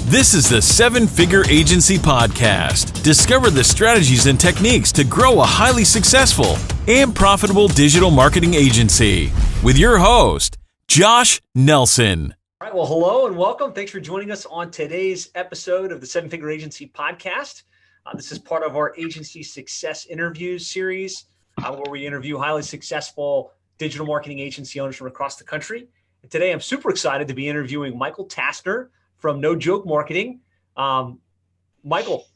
This is the Seven Figure Agency Podcast. Discover the strategies and techniques to grow a highly successful and profitable digital marketing agency with your host, Josh Nelson. All right. Well, hello and welcome. Thanks for joining us on today's episode of the Seven Figure Agency Podcast. This is part of our agency success interviews series, where we interview highly successful digital marketing agency owners from across the country. And today, I'm super excited to be interviewing Michael Tasner from No Joke Marketing. Michael,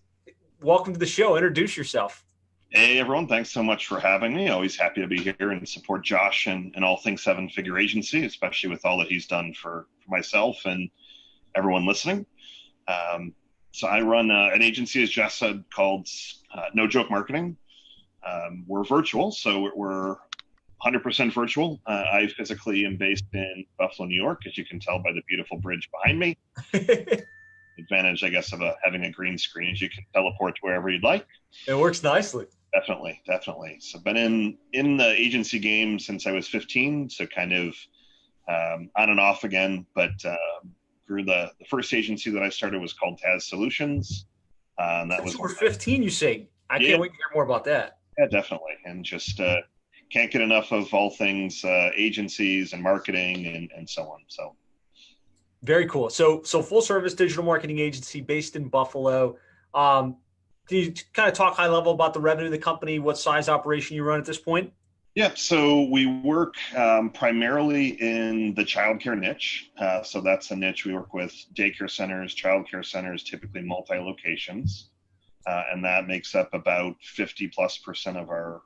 welcome to the show. Introduce yourself. Hey, everyone. Thanks so much for having me. Always happy to be here and support Josh and all things Seven Figure Agency, especially with all that he's done for myself and everyone listening. So I run an agency, as Josh said, called No Joke Marketing. We're virtual, so we're 100% virtual. I physically am based in Buffalo, New York, as you can tell by the beautiful bridge behind me. Advantage, I guess, of having a green screen is you can teleport to wherever you'd like. It works nicely. Definitely. So been in the agency game since I was 15, so kind of on and off again, but grew the first agency that I started was called Taz Solutions. That was 15, you say. I can't wait to hear more about that. Yeah, definitely. And just can't get enough of all things agencies and marketing and so on. So very cool. So full service digital marketing agency based in Buffalo. Can you kind of talk high level about the revenue of the company, what size operation you run at this point? Yeah, so we work primarily in the childcare niche. So that's a niche. We work with daycare centers, childcare centers, typically multi-locations. And that makes up about 50+% of our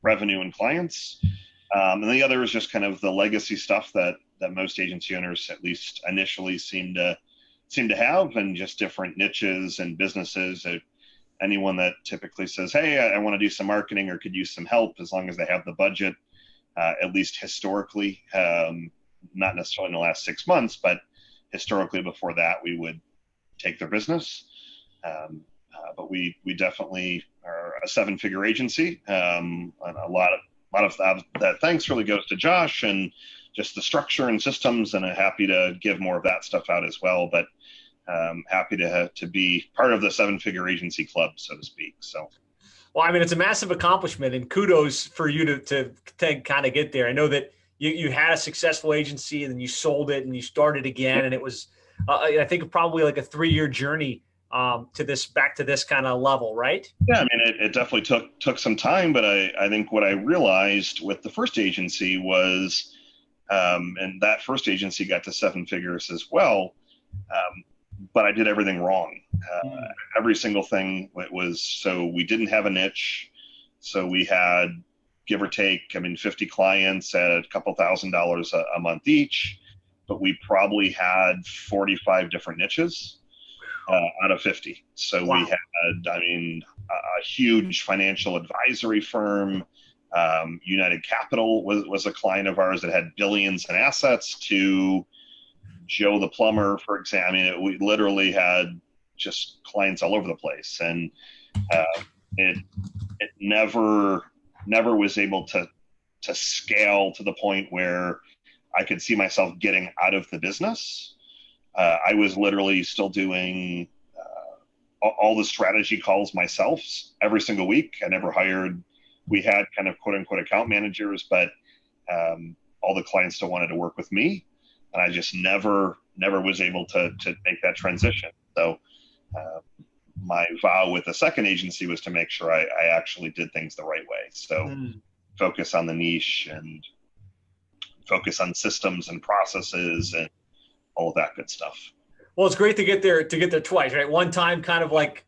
revenue and clients. And the other is just kind of the legacy stuff that most agency owners, at least initially, seem to have, and just different niches and businesses. Anyone that typically says, hey, I want to do some marketing or could use some help, as long as they have the budget, at least historically, not necessarily in the last 6 months, but historically before that, we would take their business. But we definitely are a seven-figure agency. And a lot of that thanks really goes to Josh and just the structure and systems, and I'm happy to give more of that stuff out as well. But happy to be part of the seven-figure agency club, so to speak. So, well, I mean, it's a massive accomplishment, and kudos for you to kind of get there. I know that you had a successful agency, and then you sold it, and you started again, and it was, I think, probably like a 3-year journey back to this kind of level, right? Yeah, I mean, it definitely took some time, but I think what I realized with the first agency was, and that first agency got to 7 figures as well, but I did everything wrong. Every single thing was, so we didn't have a niche. So we had, give or take, 50 clients at a couple $1,000s a month each, but we probably had 45 different niches out of 50. So wow. We had, a huge financial advisory firm. United Capital was a client of ours that had billions in assets, to Joe the plumber, for example. We literally had just clients all over the place, and it never was able to scale to the point where I could see myself getting out of the business. I was literally still doing all the strategy calls myself every single week. I never hired. We had kind of quote unquote account managers, but all the clients still wanted to work with me. And I just never was able to make that transition. So my vow with the second agency was to make sure I actually did things the right way. So focus on the niche and focus on systems and processes and all of that good stuff. Well, it's great to get there twice, right? One time kind of like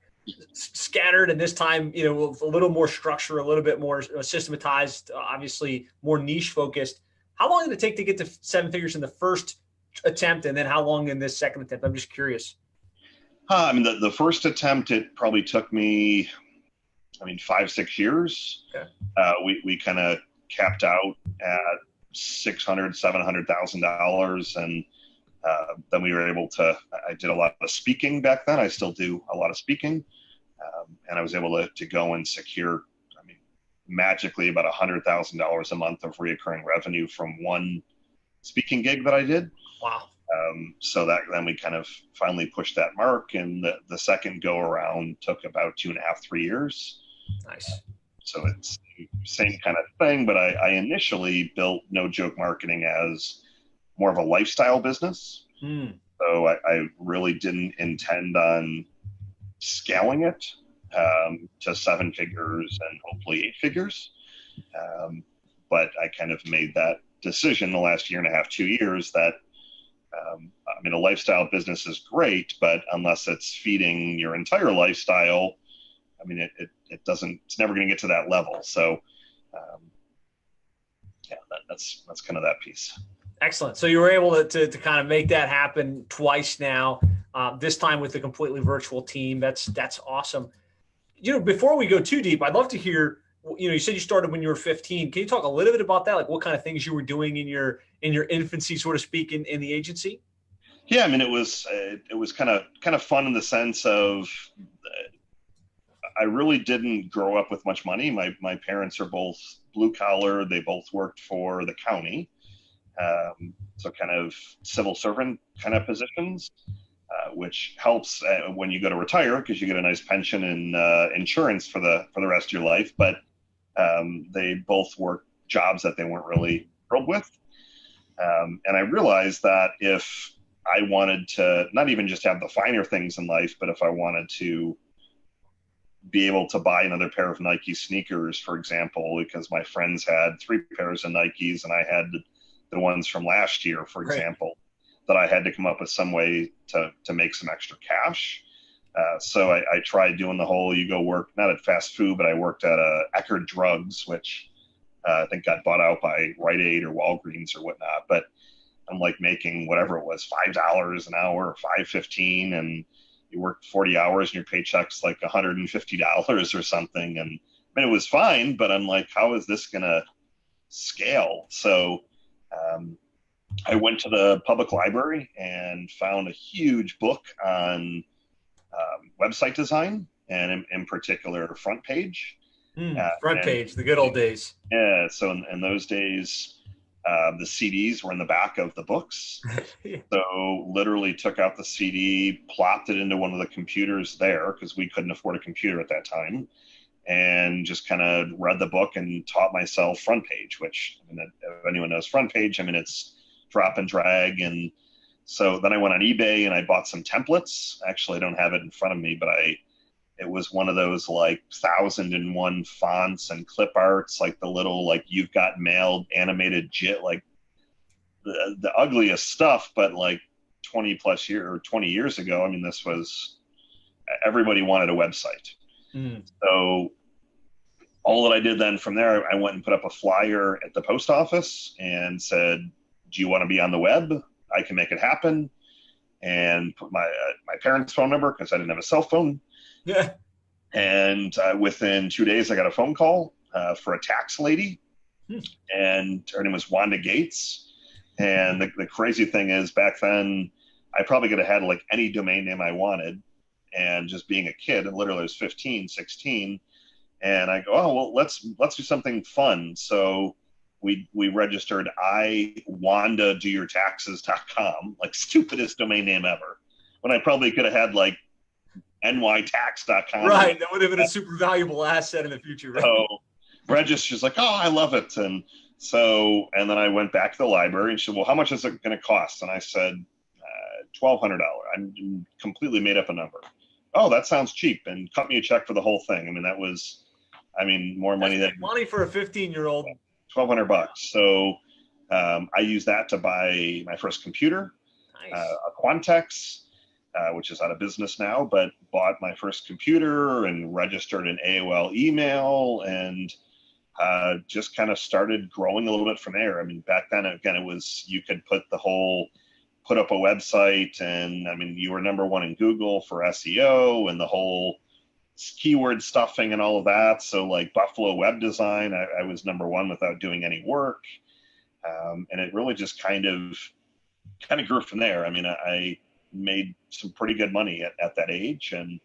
scattered, and this time, a little more structure, a little bit more systematized, obviously more niche focused. How long did it take to get to 7 figures in the first attempt, and then how long in this second attempt? I'm just curious. The first attempt, it probably took me, 5-6 years. Okay. We kind of capped out at $600,000-$700,000, and then we were able to. I did a lot of speaking back then. I still do a lot of speaking, and I was able to go and secure, magically about $100,000 a month of reoccurring revenue from one speaking gig that I did. Wow. So that then we kind of finally pushed that mark, and the second go around took about 2.5, 3 years. Nice. So it's same kind of thing, but I initially built No Joke Marketing as more of a lifestyle business. So I really didn't intend on scaling it to 7 figures and hopefully 8 figures. But I kind of made that decision the last 1.5, 2 years that, a lifestyle business is great, but unless it's feeding your entire lifestyle, it's never going to get to that level. So, that's kind of that piece. Excellent. So you were able to kind of make that happen twice now, this time with a completely virtual team. That's awesome. Before we go too deep, I'd love to hear, you said you started when you were 15. Can you talk a little bit about that? Like what kind of things you were doing in your infancy, so to speak, in the agency? Yeah. It was kind of fun in the sense of, I really didn't grow up with much money. My parents are both blue collar. They both worked for the county. So kind of civil servant kind of positions, which helps when you go to retire because you get a nice pension and insurance for the rest of your life. But they both worked jobs that they weren't really thrilled with. And I realized that if I wanted to not even just have the finer things in life, but if I wanted to be able to buy another pair of Nike sneakers, for example, because my friends had 3 pairs of Nikes and I had the ones from last year, for example, that I had to come up with some way to make some extra cash. So I tried doing the whole, you go work, not at fast food, but I worked at Eckerd Drugs, which I think got bought out by Rite Aid or Walgreens or whatnot. But I'm like making whatever it was, $5 an hour, or $5.15, and you worked 40 hours and your paycheck's like $150 or something. And it was fine, but I'm like, how is this going to scale? So I went to the public library and found a huge book on website design, and in particular, front page. Front page, the good old days. Yeah. So in those days, the CDs were in the back of the books. So literally took out the CD, plopped it into one of the computers there because we couldn't afford a computer at that time, and just kind of read the book and taught myself front page, which if anyone knows front page, it's drop and drag. And so then I went on eBay and I bought some templates. Actually, I don't have it in front of me, but it was one of those like 1001 fonts and clip arts, like the little, like You've Got Mail animated JIT, like the ugliest stuff, but like 20 years ago, this was, everybody wanted a website. So all that I did then from there, I went and put up a flyer at the post office and said, do you want to be on the web? I can make it happen. And put my parents' phone number because I didn't have a cell phone. Yeah. And within 2 days, I got a phone call for a tax lady, and her name was Wanda Gates. And the crazy thing is, back then, I probably could have had like any domain name I wanted. And just being a kid, and literally I was 15, 16, and I go, oh, well, let's do something fun. So we registered iwandadoyourtaxes.com, like stupidest domain name ever, when I probably could have had like nytax.com. Right. That would have been a super valuable asset in the future. Right? So register's like, oh, I love it. And then I went back to the library and she said, well, how much is it going to cost? And I said, $1,200. I completely made up a number. Oh, that sounds cheap. And cut me a check for the whole thing. That was, more money than money for a 15-year-old. $1,200. So I used that to buy my first computer, Nice. a Quantex, which is out of business now, but bought my first computer and registered an AOL email and just kind of started growing a little bit from there. Back then, again, it was, you could put up a website and you were number 1 in Google for SEO and the whole keyword stuffing and all of that. So like Buffalo Web Design, I was number 1 without doing any work. And it really just kind of grew from there. I made some pretty good money at that age and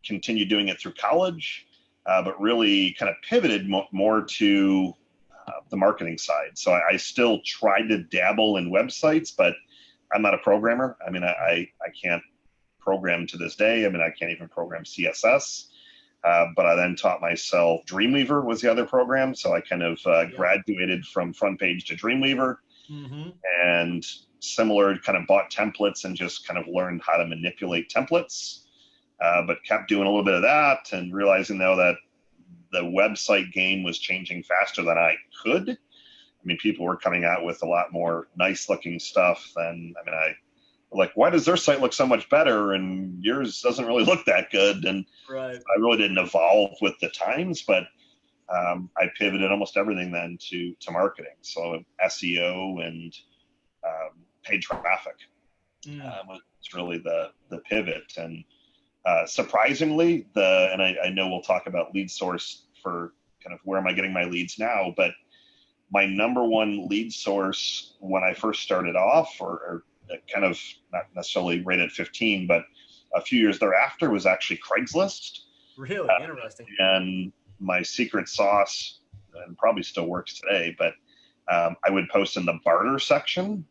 continued doing it through college, but really kind of pivoted more to the marketing side. So I still tried to dabble in websites, but I'm not a programmer. I mean, I can't program to this day. I mean, I can't even program CSS. But I then taught myself Dreamweaver was the other program. So I kind of graduated from Front Page to Dreamweaver, and similar, kind of bought templates and just kind of learned how to manipulate templates, but kept doing a little bit of that and realizing though that the website game was changing faster than I could. I mean, people were coming out with a lot more nice looking stuff than, I mean, like, why does their site look so much better and yours doesn't really look that good? And right. I really didn't evolve with the times, but I pivoted almost everything then to marketing. So SEO and paid traffic was really the pivot. And surprisingly, and I know we'll talk about lead source for kind of where am I getting my leads now, but my number one lead source when I first started off, or kind of not necessarily rated 15, but a few years thereafter, was actually Craigslist. Really interesting. And my secret sauce, and probably still works today, but I would post in the barter section,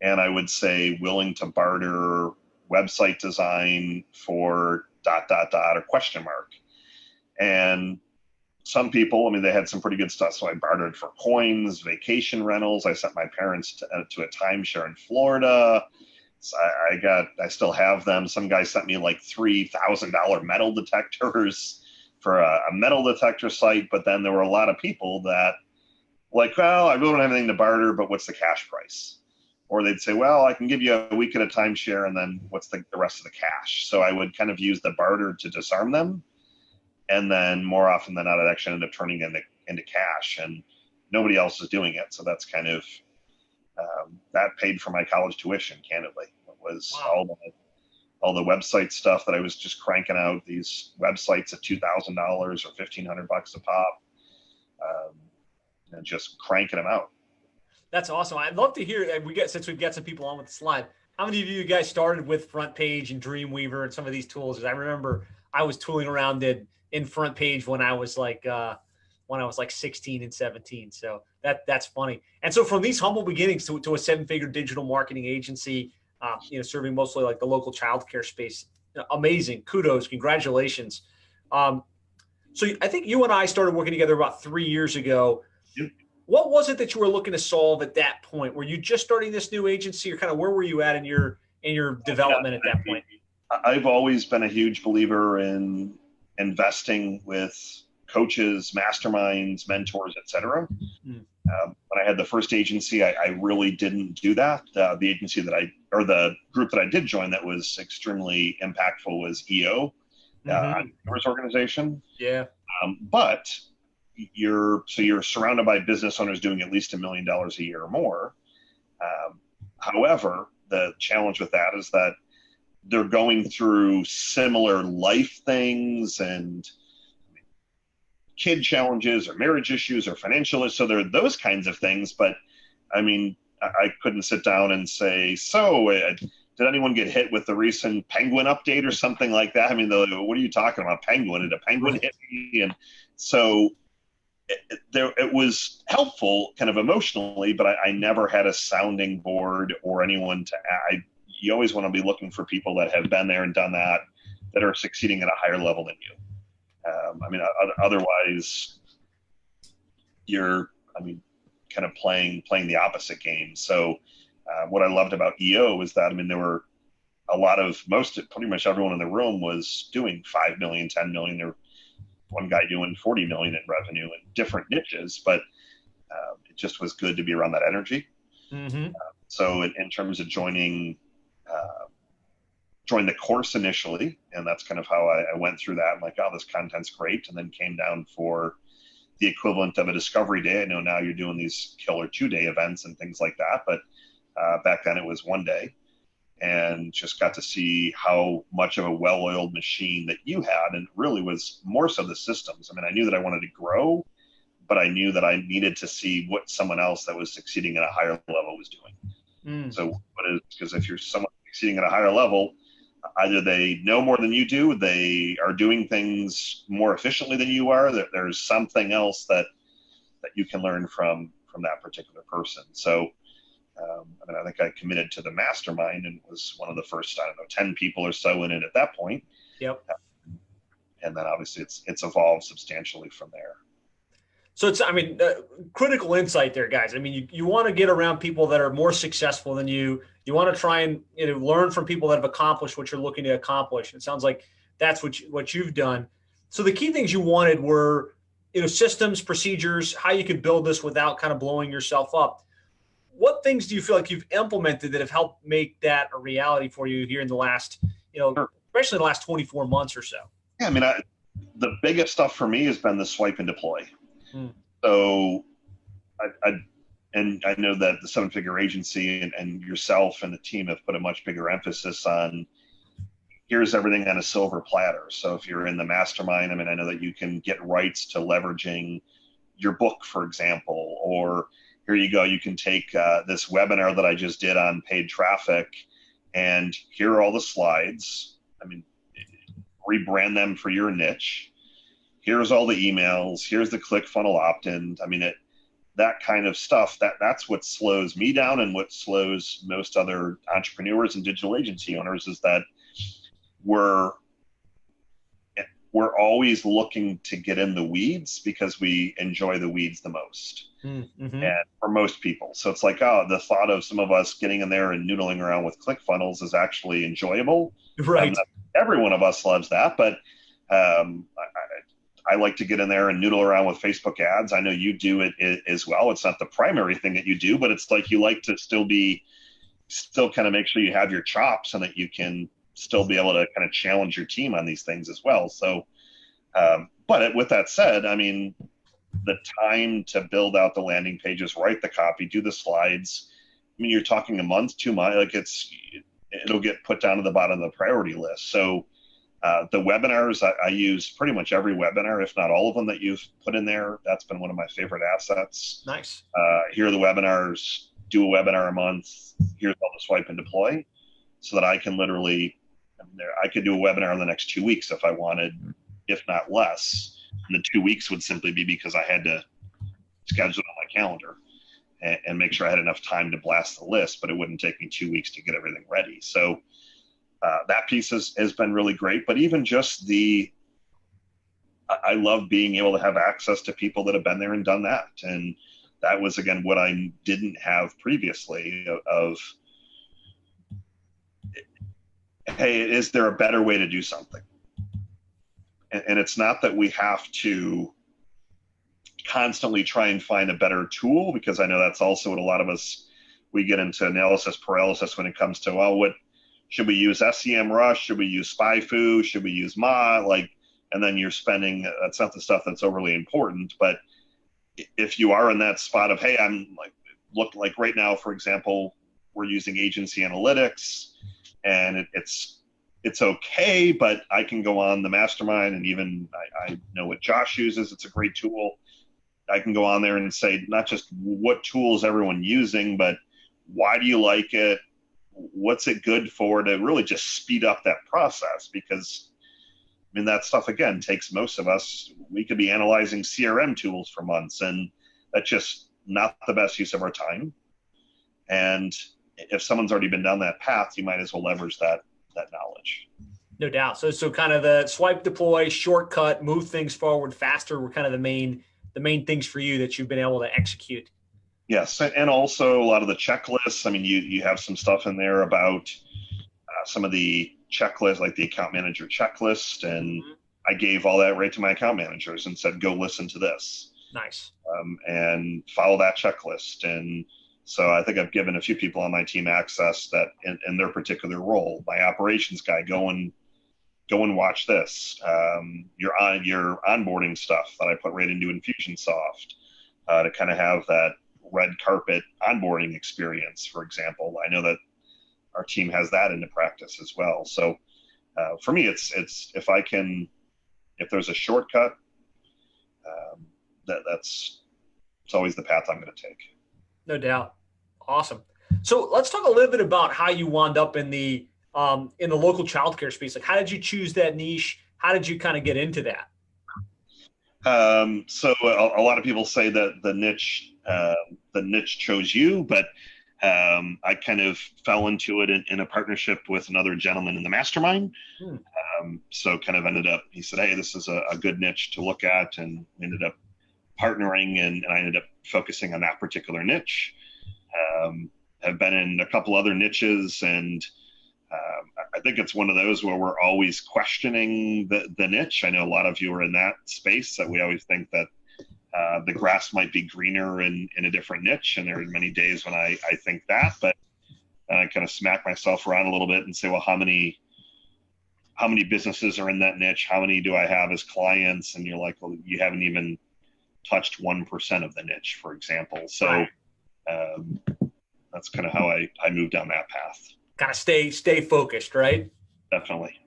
and I would say willing to barter website design for ... or question mark. And some people, I mean, they had some pretty good stuff. So I bartered for coins, vacation rentals. I sent my parents to a timeshare in Florida. So I still have them. Some guy sent me like $3,000 metal detectors for a metal detector site. But then there were a lot of people that like, well, I really don't have anything to barter, but what's the cash price? Or they'd say, well, I can give you a week at a timeshare, and then what's the rest of the cash? So I would kind of use the barter to disarm them. And then more often than not, it actually ended up turning into cash, and nobody else is doing it. So that's kind of, that paid for my college tuition, candidly. It was all the website stuff that I was just cranking out, these websites at $2,000 or $1,500 a pop, and just cranking them out. That's awesome. I'd love to hear, since we've got some people on with the slide, how many of you guys started with Front Page and Dreamweaver and some of these tools? Because I remember I was tooling around in Front Page when I was like 16 and 17. So that's funny. And so from these humble beginnings to a 7-figure digital marketing agency, serving mostly like the local childcare space, amazing. Kudos, congratulations. So I think you and I started working together about 3 years ago. Yep. What was it that you were looking to solve at that point? Were you just starting this new agency, or kind of where were you at in your development at that point? I've always been a huge believer in investing with coaches, masterminds, mentors, etc. When I had the first agency, I really didn't do that. The agency the group that I did join that was extremely impactful was EO, entrepreneurs organization. Yeah. But you're surrounded by business owners doing at least $1 million a year or more. However, the challenge with that is that they're going through similar life things and kid challenges or marriage issues or financial issues. So there are those kinds of things. But I mean, I couldn't sit down and say, did anyone get hit with the recent penguin update or something like that? I mean, what are you talking about? Penguin? Did a penguin hit me? And so it was helpful kind of emotionally, but I never had a sounding board or anyone you always want to be looking for people that have been there and done that are succeeding at a higher level than you. Otherwise you're, kind of playing the opposite game. So what I loved about EO is that, there were pretty much everyone in the room was doing 5 million, 10 million. There one guy doing 40 million in revenue in different niches, but it just was good to be around that energy. So in terms of joined the course initially, and that's kind of how I went through that. I'm like, oh, this content's great. And then came down for the equivalent of a discovery day. I know now you're doing these killer 2-day events and things like that, but back then it was 1 day. And just got to see how much of a well-oiled machine that you had. And it really was more so the systems. I knew that I wanted to grow, but I knew that I needed to see what someone else that was succeeding at a higher level was doing. So because if you're someone succeeding at a higher level, either they know more than you do, they are doing things more efficiently than you are, there's something else that you can learn from that particular person. So I think I committed to the mastermind and was one of the first, 10 people or so in it at that point. Yep. And then obviously it's evolved substantially from there. So it's, critical insight there, guys. You want to get around people that are more successful than you. You want to try and learn from people that have accomplished what you're looking to accomplish. It sounds like that's what you've done. So the key things you wanted were, systems, procedures, how you could build this without kind of blowing yourself up. What things do you feel like you've implemented that have helped make that a reality for you here in the last, especially the last 24 months or so? Yeah, the biggest stuff for me has been the swipe and deploy. So I know that the seven-figure agency and yourself and the team have put a much bigger emphasis on here's everything on a silver platter. So if you're in the mastermind, I know that you can get rights to leveraging your book, for example, or here you go, you can take this webinar that I just did on paid traffic, and here are all the slides. Rebrand them for your niche. Here's all the emails. Here's the ClickFunnels opt-in. That kind of stuff, that's what slows me down and what slows most other entrepreneurs and digital agency owners is that we're always looking to get in the weeds because we enjoy the weeds the most. Mm-hmm. And for most people. So it's like, the thought of some of us getting in there and noodling around with ClickFunnels is actually enjoyable. Right. Every one of us loves that, but I like to get in there and noodle around with Facebook ads. I know you do it as well. It's not the primary thing that you do, but it's like you like to still kind of make sure you have your chops and that you can still be able to kind of challenge your team on these things as well. So, but with that said, the time to build out the landing pages, write the copy, do the slides, you're talking a month, 2 months, it'll get put down to the bottom of the priority list. So the webinars, I use pretty much every webinar, if not all of them that you've put in there. That's been one of my favorite assets. Nice. Here are the webinars, do a webinar a month. Here's all the swipe and deploy so that I can literally, I could do a webinar in the next 2 weeks if I wanted, if not less. And the 2 weeks would simply be because I had to schedule it on my calendar and make sure I had enough time to blast the list, but it wouldn't take me 2 weeks to get everything ready. So that piece has been really great. But even just I love being able to have access to people that have been there and done that. And that was, again, what I didn't have previously of hey, is there a better way to do something? And it's not that we have to constantly try and find a better tool, because I know that's also what a lot of us, we get into analysis paralysis when it comes to, what should we use? SEMrush? Should we use SpyFu? Should we use and then you're spending, that's not the stuff that's overly important. But if you are in that spot of, hey, look like right now, for example, we're using agency analytics and it's okay, but I can go on the mastermind, and even I know what Josh uses. It's a great tool. I can go on there and say, not just what tool is everyone using, but why do you like it? What's it good for, to really just speed up that process? Because that stuff, again, takes most of us. We could be analyzing CRM tools for months, and that's just not the best use of our time. And if someone's already been down that path, you might as well leverage that knowledge. No doubt. So kind of the swipe, deploy, shortcut, move things forward faster were kind of the main things for you that you've been able to execute. Yes, and also a lot of the checklists. You have some stuff in there about some of the checklists, like the account manager checklist, and I gave all that right to my account managers and said, go listen to this. Nice. And follow that checklist. And so I think I've given a few people on my team access that in their particular role. My operations guy, go and watch this. Your onboarding stuff that I put right into Infusionsoft to kind of have that red carpet onboarding experience, for example. I know that our team has that into practice as well. So for me, it's if there's a shortcut, it's always the path I'm going to take. No doubt. Awesome. So let's talk a little bit about how you wound up in the local childcare space. Like, how did you choose that niche? How did you kind of get into that? So a lot of people say that the niche chose you, but I kind of fell into it in a partnership with another gentleman in the mastermind. Hmm. So kind of ended up, he said, hey, this is a good niche to look at, and ended up partnering, and I ended up focusing on that particular niche. Have been in a couple other niches, and I think it's one of those where we're always questioning the niche. I know a lot of you are in that space, that we always think that the grass might be greener in a different niche. And there are many days when I think that, but I kind of smack myself around a little bit and say, well, how many businesses are in that niche? How many do I have as clients? And you're like, well, you haven't even touched 1% of the niche, for example. So that's kind of how I moved down that path. Kind of stay focused, right? Definitely.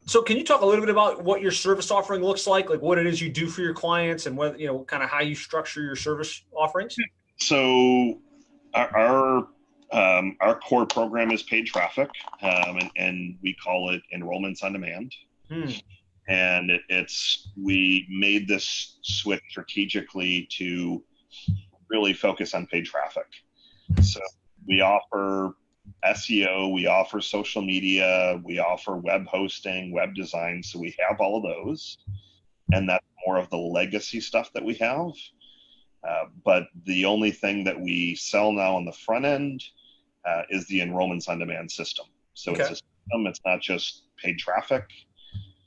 So can you talk a little bit about what your service offering looks like what it is you do for your clients, and what, kind of how you structure your service offerings? So our core program is paid traffic, and we call it enrollments on demand. And we made this switch strategically to really focus on paid traffic. So we offer SEO, we offer social media, we offer web hosting, web design. So we have all of those, and that's more of the legacy stuff that we have. But the only thing that we sell now on the front end is the enrollments on demand system. So It's a system. It's not just paid traffic.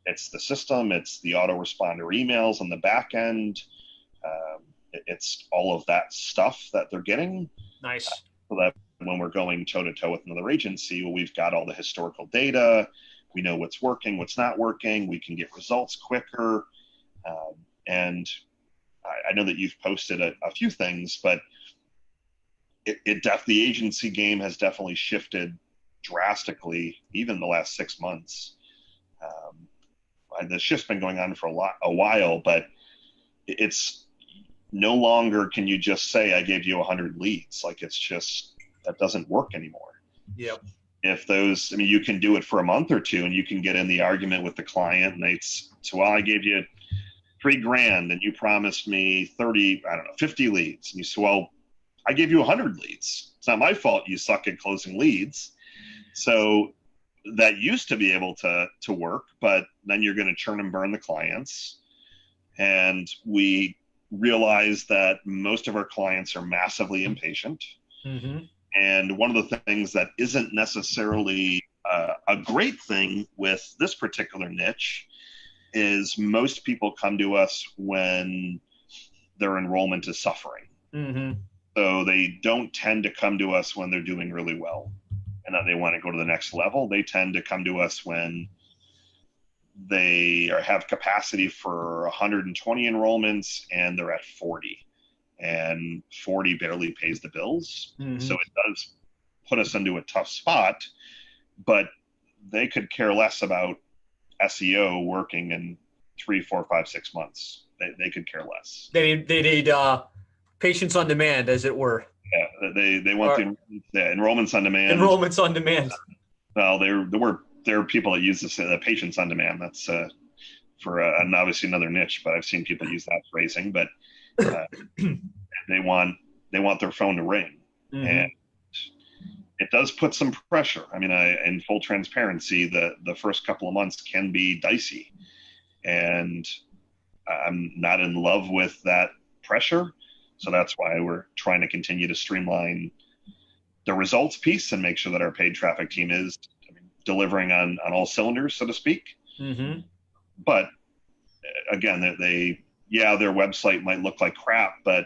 It's the system. It's the autoresponder emails on the back end. It's all of that stuff that they're getting. Nice. So that when we're going toe to toe with another agency, we've got all the historical data. We know what's working, what's not working. We can get results quicker. And I know that you've posted a few things, but the agency game has definitely shifted drastically, even the last 6 months. The shift's been going on for a while, but it's no longer can you just say, I gave you 100 leads. It's just, that doesn't work anymore. Yep. If you can do it for a month or two, and you can get in the argument with the client, and well, I gave you $3,000 and you promised me 50 leads. And you say, well, I gave you 100 leads. It's not my fault you suck at closing leads. So that used to be able to work, but then you're going to churn and burn the clients. And we realize that most of our clients are massively impatient. Mm-hmm. And one of the things that isn't necessarily a great thing with this particular niche is most people come to us when their enrollment is suffering. Mm-hmm. So they don't tend to come to us when they're doing really well and that they want to go to the next level. They tend to come to us when they have capacity for 120 enrollments and they're at 40. And 40 barely pays the bills. Mm-hmm. So it does put us into a tough spot, but they could care less about SEO working in 3, 4, 5, 6 months. They could care less. They need patience on demand, as it were. Yeah, they want the enrollments on demand. Enrollments on demand. Well, there are people that use this patience on demand. That's for obviously another niche, but I've seen people use that phrasing. But they want their phone to ring, mm-hmm. and it does put some pressure. In full transparency, the first couple of months can be dicey, and I'm not in love with that pressure. So that's why we're trying to continue to streamline the results piece and make sure that our paid traffic team is delivering on all cylinders, so to speak. Mm-hmm. But again, their website might look like crap, but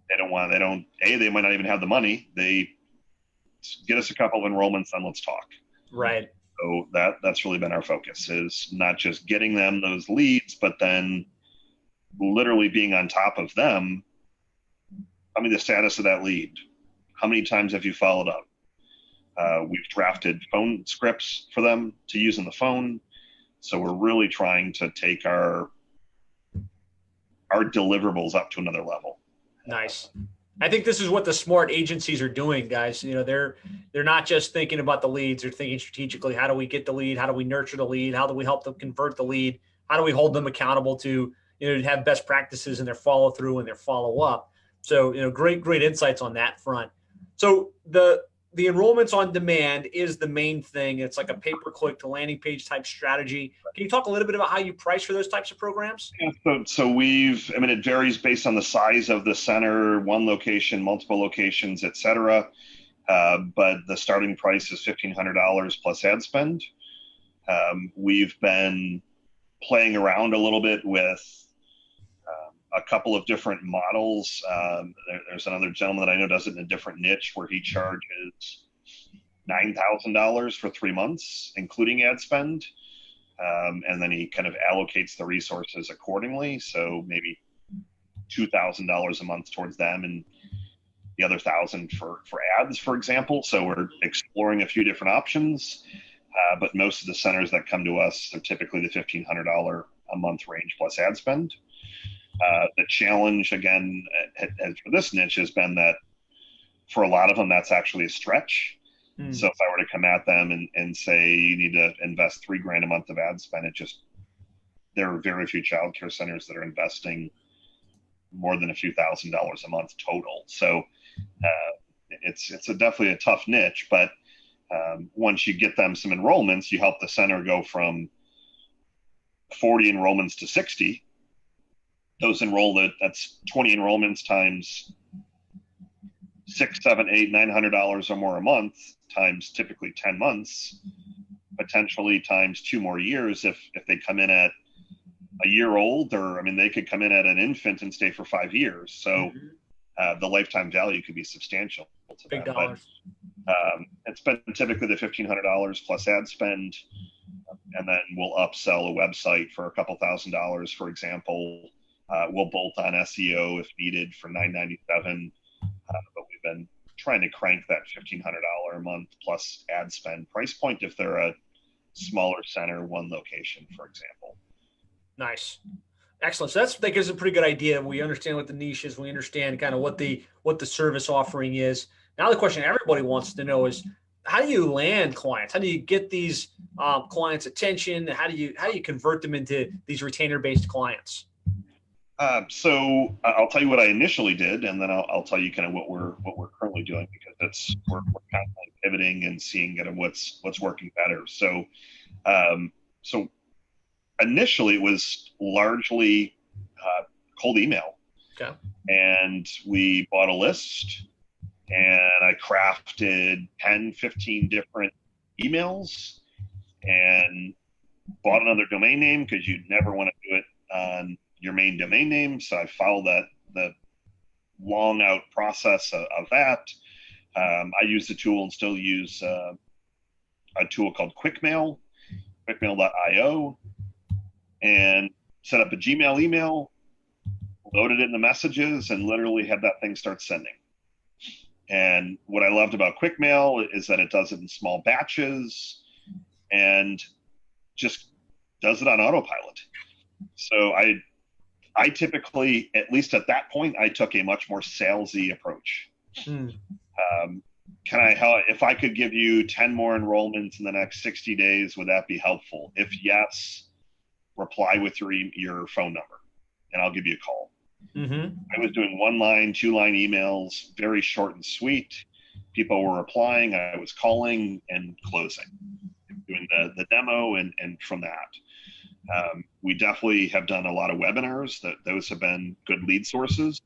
they might not even have the money. They get us a couple of enrollments, then let's talk. Right. So that's really been our focus, is not just getting them those leads, but then literally being on top of them. The status of that lead. How many times have you followed up? We've drafted phone scripts for them to use on the phone. So we're really trying to take our deliverables up to another level. Nice. I think this is what the smart agencies are doing, guys. They're not just thinking about the leads. They're thinking strategically, how do we get the lead? How do we nurture the lead? How do we help them convert the lead? How do we hold them accountable to have best practices in their follow through and their follow up? So, great insights on that front. So the enrollments on demand is the main thing. It's like a pay-per-click to landing page type strategy. Can you talk a little bit about how you price for those types of programs? Yeah, so it varies based on the size of the center, one location, multiple locations, et cetera. But the starting price is $1,500 plus ad spend. We've been playing around a little bit with a couple of different models. There's another gentleman that I know does it in a different niche where he charges $9,000 for 3 months, including ad spend. And then he kind of allocates the resources accordingly. So maybe $2,000 a month towards them and the other $1,000 for ads, for example. So we're exploring a few different options. But most of the centers that come to us are typically the $1,500 a month range plus ad spend. The challenge, again, for this niche has been that for a lot of them, that's actually a stretch. So if I were to come at them and say you need to invest $3,000 a month of ad spend, there are very few childcare centers that are investing more than a few $1,000s a month total. So it's definitely a tough niche, but once you get them some enrollments, you help the center go from 40 enrollments to 60. Those that's 20 enrollments times $600, $700, $800, $900 or more a month times typically 10 months, potentially times 2 more years if they come in at a year old, or they could come in at an infant and stay for 5 years. So the lifetime value could be substantial to big them. dollars. But it's been typically the $1,500 plus ad spend, and then we'll upsell a website for a couple $1,000s, for example. We'll bolt on SEO if needed for $997, but we've been trying to crank that $1,500 a month plus ad spend price point if they're a smaller center, one location, for example. Nice. Excellent. So that gives a pretty good idea. We understand what the niche is. We understand kind of what the service offering is. Now the question everybody wants to know is, how do you land clients? How do you get these clients' attention? How do you convert them into these retainer-based clients? So I'll tell you what I initially did, and then I'll tell you kind of what we're currently doing, because we're constantly pivoting and seeing kind of what's working better. So initially it was largely cold email. Okay. And we bought a list, and I crafted 10, 15 different emails and bought another domain name, because you'd never want to do it on your main domain name. So I followed the long out process of that. I used the tool and still use a tool called quickmail.io, and set up a Gmail email, loaded it in the messages, and literally had that thing start sending. And what I loved about Quickmail is that it does it in small batches and just does it on autopilot. So I typically, at least at that point, I took a much more salesy approach. If I could give you 10 more enrollments in the next 60 days, would that be helpful? If yes, reply with your phone number, and I'll give you a call. I was doing 1-line, 2-line emails, very short and sweet. People were replying. I was calling and closing, doing the demo, and from that. We definitely have done a lot of webinars. Those have been good lead sources.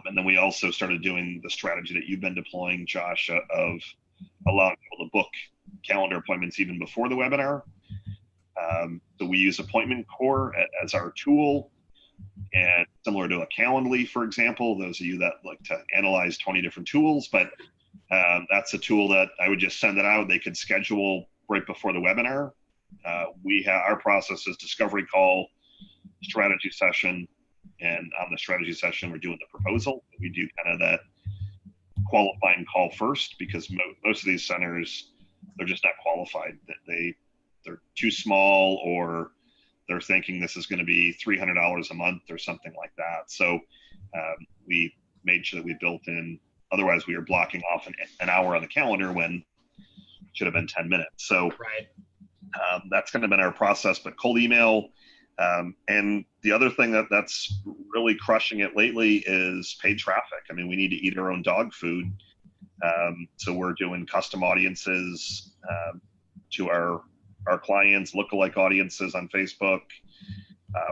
And then we also started doing the strategy that you've been deploying, Josh, of allowing people to book calendar appointments even before the webinar. So we use Appointment Core as our tool, and similar to a Calendly, for example, those of you that like to analyze 20 different tools, but that's a tool that I would just send it out. They could schedule right before the webinar. Our process is discovery call, strategy session, and on the strategy session, we're doing the proposal. We do kind of that qualifying call first, because most of these centers, they're just not qualified. They're too small, or they're thinking this is going to be $300 a month or something like that. So we made sure that we built in, otherwise we were blocking off an hour on the calendar when it should have been 10 minutes. So right. That's kind of been our process. But cold email, And the other thing that's really crushing it lately is paid traffic. I mean, we need to eat our own dog food. So we're doing custom audiences to our clients, lookalike audiences on Facebook.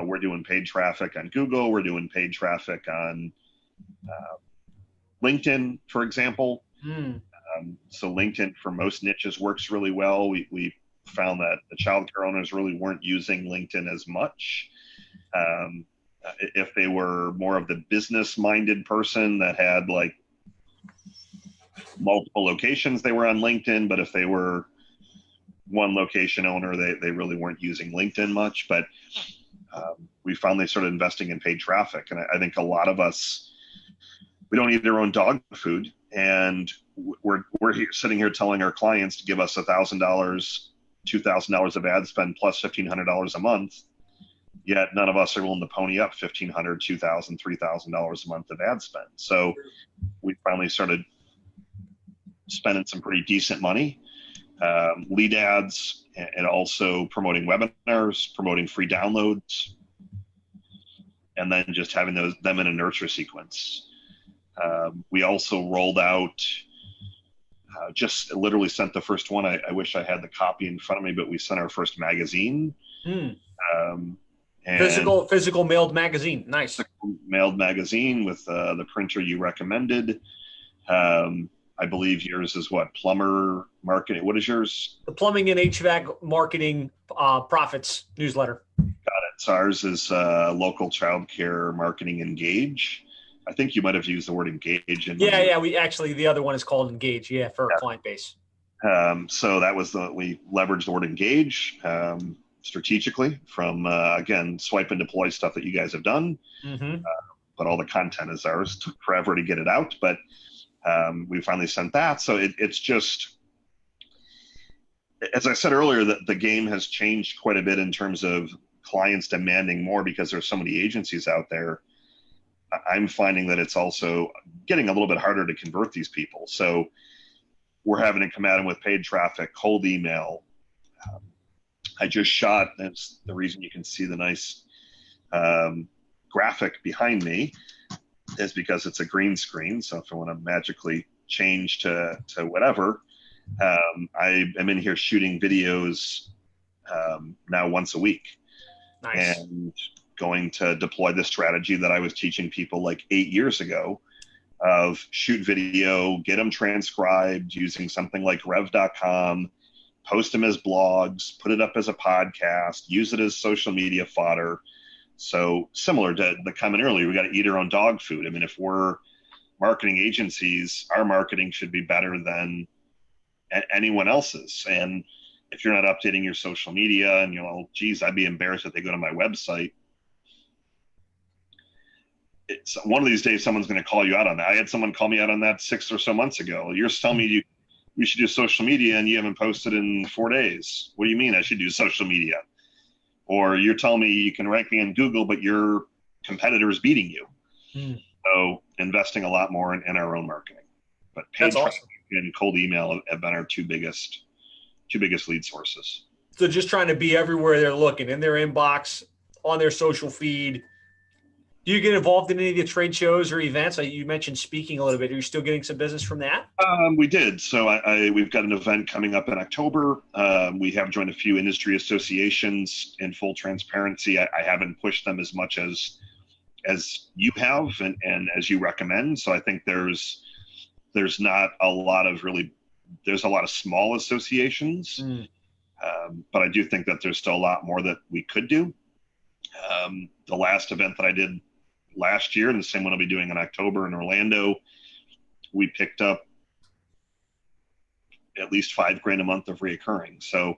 We're doing paid traffic on Google. We're doing paid traffic on LinkedIn, for example. So LinkedIn for most niches works really well. We found that the childcare owners really weren't using LinkedIn as much. If they were more of the business-minded person that had like multiple locations, they were on LinkedIn. But if they were one location owner, they really weren't using LinkedIn much. But we finally started investing in paid traffic. And I think a lot of us, we don't eat our own dog food. And we're sitting here telling our clients to give us $1,000, $2,000 of ad spend plus $1,500 a month. Yet none of us are willing to pony up $1,500, $2,000, $3,000 a month of ad spend. So we finally started spending some pretty decent money, lead ads, and also promoting webinars, promoting free downloads, and then just having them in a nurture sequence. We also rolled out, just literally sent the first one. I wish I had the copy in front of me, but we sent our first magazine. And physical mailed magazine. Nice. Mailed magazine with the printer you recommended. I believe yours is what? Plumber Marketing. What is yours? The Plumbing and HVAC Marketing Profits newsletter. Got it. So ours is Local Childcare Marketing Engage. I think you might have used the word engage. Yeah. We actually, the other one is called Engage. Yeah, for our client base. So that was we leveraged the word engage strategically from, again, swipe and deploy stuff that you guys have done. But all the content is ours. It took forever to get it out, but we finally sent that. So it's just, as I said earlier, that the game has changed quite a bit in terms of clients demanding more because there's so many agencies out there. I'm finding that it's also getting a little bit harder to convert these people. So we're having to come at them with paid traffic, cold email. I just shot, that's the reason you can see the nice graphic behind me, is because it's a green screen. So if I want to magically change to whatever, I am in here shooting videos now once a week. Nice. And going to deploy the strategy that I was teaching people like 8 years ago of shoot video, get them transcribed using something like rev.com, post them as blogs, put it up as a podcast, use it as social media fodder. So similar to the comment earlier, we got to eat our own dog food. I mean, if we're marketing agencies, our marketing should be better than anyone else's. And if you're not updating your social media and, geez, I'd be embarrassed if they go to my website. It's one of these days, someone's going to call you out on that. I had someone call me out on that 6 or so months ago. You're telling me we should do social media and you haven't posted in 4 days. What do you mean I should do social media? Or you're telling me you can rank me in Google, but your competitor is beating you. So investing a lot more in our own marketing. But paid traffic and cold email have been our two biggest lead sources. So just trying to be everywhere they're looking, in their inbox, on their social feed. Do you get involved in any of the trade shows or events? You mentioned speaking a little bit. Are you still getting some business from that? We did. So we've got an event coming up in October. We have joined a few industry associations. In full transparency, I haven't pushed them as much as you have and as you recommend. So I think there's not a lot of there's a lot of small associations, but I do think that there's still a lot more that we could do. The last event that I did last year, and the same one I'll be doing in October in Orlando, we picked up at least $5,000 a month of reoccurring. So,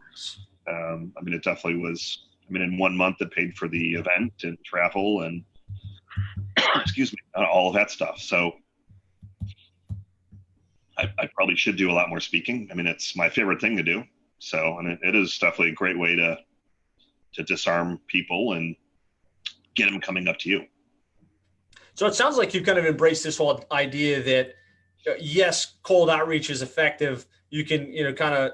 it definitely was, in 1 month it paid for the event and travel and excuse me, all of that stuff. So I probably should do a lot more speaking. It's my favorite thing to do. So, and it is definitely a great way to disarm people and get them coming up to you. So it sounds like you've kind of embraced this whole idea that, yes, cold outreach is effective. You can, kind of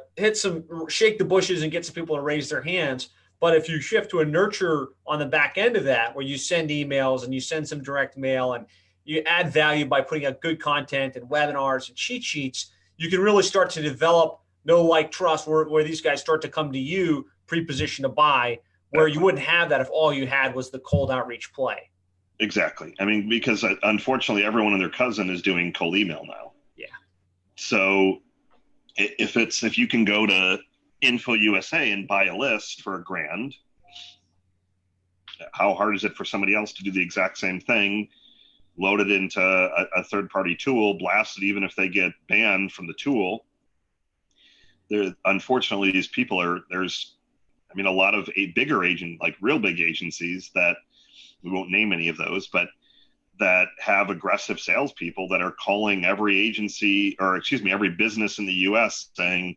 shake the bushes and get some people to raise their hands. But if you shift to a nurture on the back end of that, where you send emails and you send some direct mail and you add value by putting out good content and webinars and cheat sheets, you can really start to develop know, like, trust, where these guys start to come to you pre-positioned to buy, where you wouldn't have that if all you had was the cold outreach play. Exactly. I mean, because unfortunately, everyone and their cousin is doing cold email now. Yeah. So if you can go to Info USA and buy a list for $1,000, how hard is it for somebody else to do the exact same thing, load it into a third-party tool, blast it, even if they get banned from the tool? Unfortunately, these people a lot of bigger real big agencies that we won't name any of those, but that have aggressive salespeople that are calling every business in the U.S. saying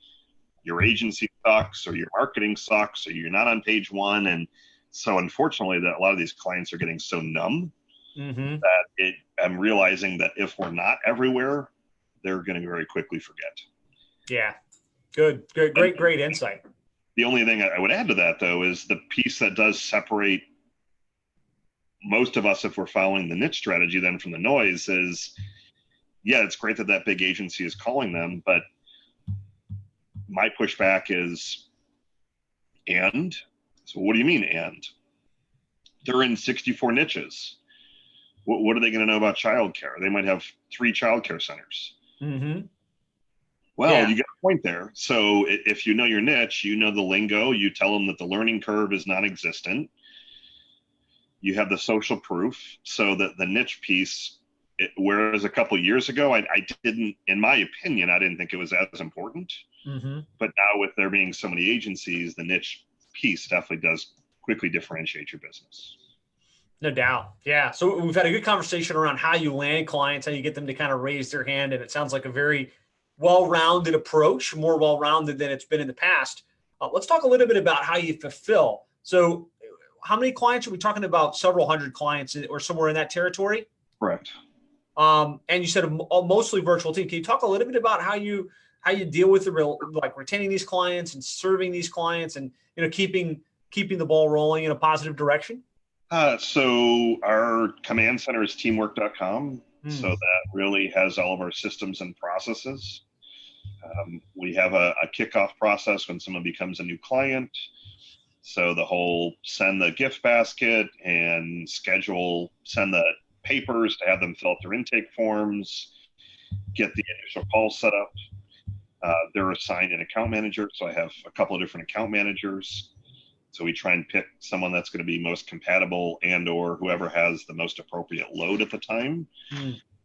your agency sucks or your marketing sucks or you're not on page one. And so unfortunately that a lot of these clients are getting so numb that I'm realizing that if we're not everywhere, they're going to very quickly forget. Yeah. Good. Great insight. The only thing I would add to that, though, is the piece that does separate most of us, if we're following the niche strategy, then from the noise is, yeah, it's great that big agency is calling them, but my pushback is, and? So what do you mean, and? They're in 64 niches. What are they going to know about childcare? They might have 3 childcare centers. Mm-hmm. Well, yeah. You get a point there. So if you know your niche, you know the lingo, you tell them that the learning curve is non-existent. You have the social proof, so that the niche piece, whereas a couple of years ago, I didn't, in my opinion, I didn't think it was as important. Mm-hmm. But now with there being so many agencies, the niche piece definitely does quickly differentiate your business. No doubt. Yeah. So we've had a good conversation around how you land clients, how you get them to kind of raise their hand. And it sounds like a very well-rounded approach, more well-rounded than it's been in the past. Let's talk a little bit about how you fulfill. So how many clients are we talking about? Several hundred clients or somewhere in that territory? Correct. And you said a mostly virtual team. Can you talk a little bit about how you deal with retaining these clients and serving these clients and, keeping the ball rolling in a positive direction? So our command center is teamwork.com. So that really has all of our systems and processes. We have a kickoff process when someone becomes a new client. So the whole send the gift basket and send the papers to have them fill out their intake forms, get the initial call set up. They're assigned an account manager. So I have a couple of different account managers. So we try and pick someone that's going to be most compatible or whoever has the most appropriate load at the time.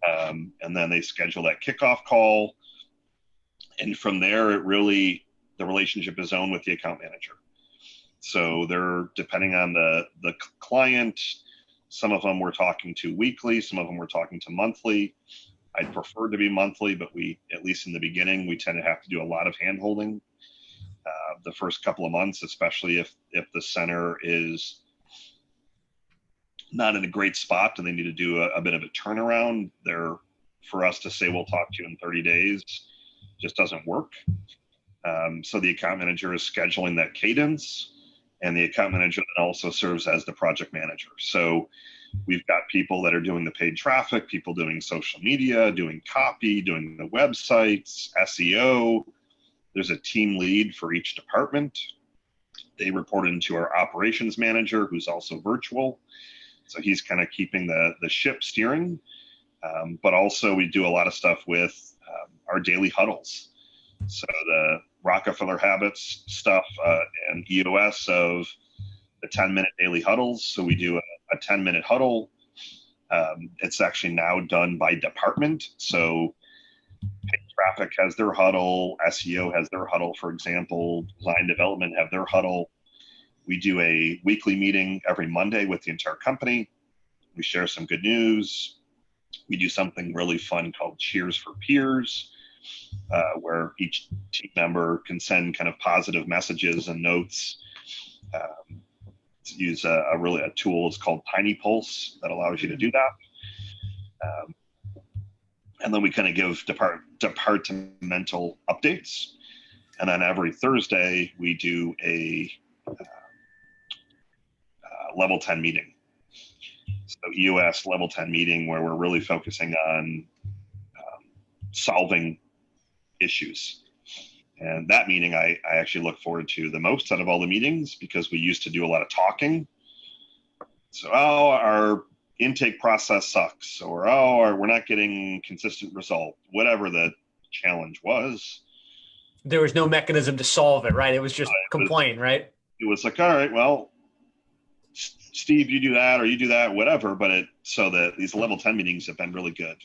And then they schedule that kickoff call. And from there, the relationship is owned with the account manager. So they're depending on the client. Some of them we're talking to weekly. Some of them we're talking to monthly. I'd prefer to be monthly, but at least in the beginning, we tend to have to do a lot of hand-holding. The first couple of months, especially if the center is not in a great spot and they need to do a bit of a turnaround, for us to say we'll talk to you in 30 days just doesn't work. So the account manager is scheduling that cadence, and the account manager then also serves as the project manager. So we've got people that are doing the paid traffic, people doing social media, doing copy, doing the websites, SEO. There's a team lead for each department. They report into our operations manager, who's also virtual. So he's kind of keeping the ship steering. But also we do a lot of stuff with our daily huddles. So the Rockefeller Habits stuff and EOS of the 10-minute daily huddles. So we do a 10-minute huddle. It's actually now done by department. So paid traffic has their huddle, SEO has their huddle, for example, design development have their huddle. We do a weekly meeting every Monday with the entire company. We share some good news. We do something really fun called Cheers for Peers, where each team member can send kind of positive messages and notes. Use a tool, it's called Tiny Pulse, that allows you to do that. And then we kind of give departmental updates. And then every Thursday we do level 10 meeting. So EOS level 10 meeting where we're really focusing on solving issues. And that meeting I actually look forward to the most out of all the meetings, because we used to do a lot of talking. So, our intake process sucks, or we're not getting consistent result, whatever the challenge was. There was no mechanism to solve it, right? It was just complain, right? It was like, all right, well, Steve, you do that, or you do that, whatever. But these level 10 meetings have been really good.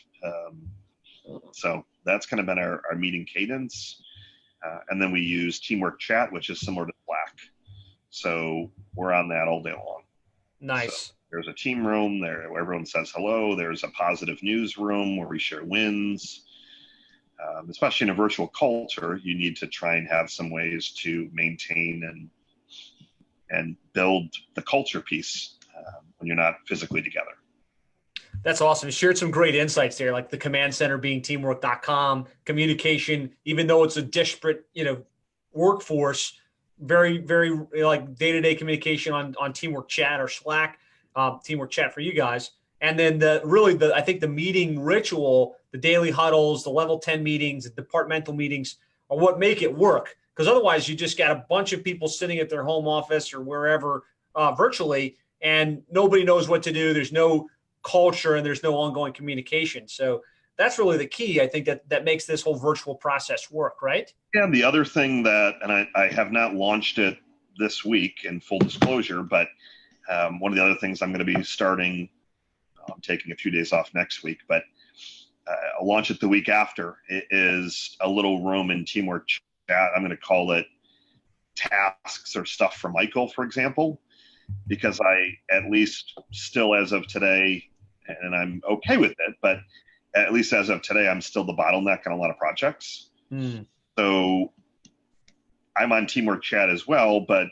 So that's kind of been our meeting cadence. And then we use teamwork chat, which is similar to Slack. So we're on that all day long. Nice. So there's a team room there where everyone says hello. There's a positive news room where we share wins. Especially in a virtual culture, you need to try and have some ways to maintain and build the culture piece when you're not physically together. That's awesome. You shared some great insights there, like the command center being teamwork.com, communication, even though it's a disparate, workforce, very, very like day-to-day communication on teamwork chat or Slack, teamwork chat for you guys. And then I think the meeting ritual, the daily huddles, the level 10 meetings, the departmental meetings are what make it work. Because otherwise you just got a bunch of people sitting at their home office or wherever virtually, and nobody knows what to do. There's no culture and there's no ongoing communication. So that's really the key. I think that makes this whole virtual process work, right? Yeah, and the other thing and I have not launched it this week in full disclosure, but one of the other things I'm going to be starting, I'm taking a few days off next week, but I'll launch it the week after. It is a little room in teamwork chat. I'm going to call it tasks or stuff for Michael, for example, because I, at least still as of today, and I'm okay with it, but at least as of today, I'm still the bottleneck on a lot of projects. So I'm on teamwork chat as well, but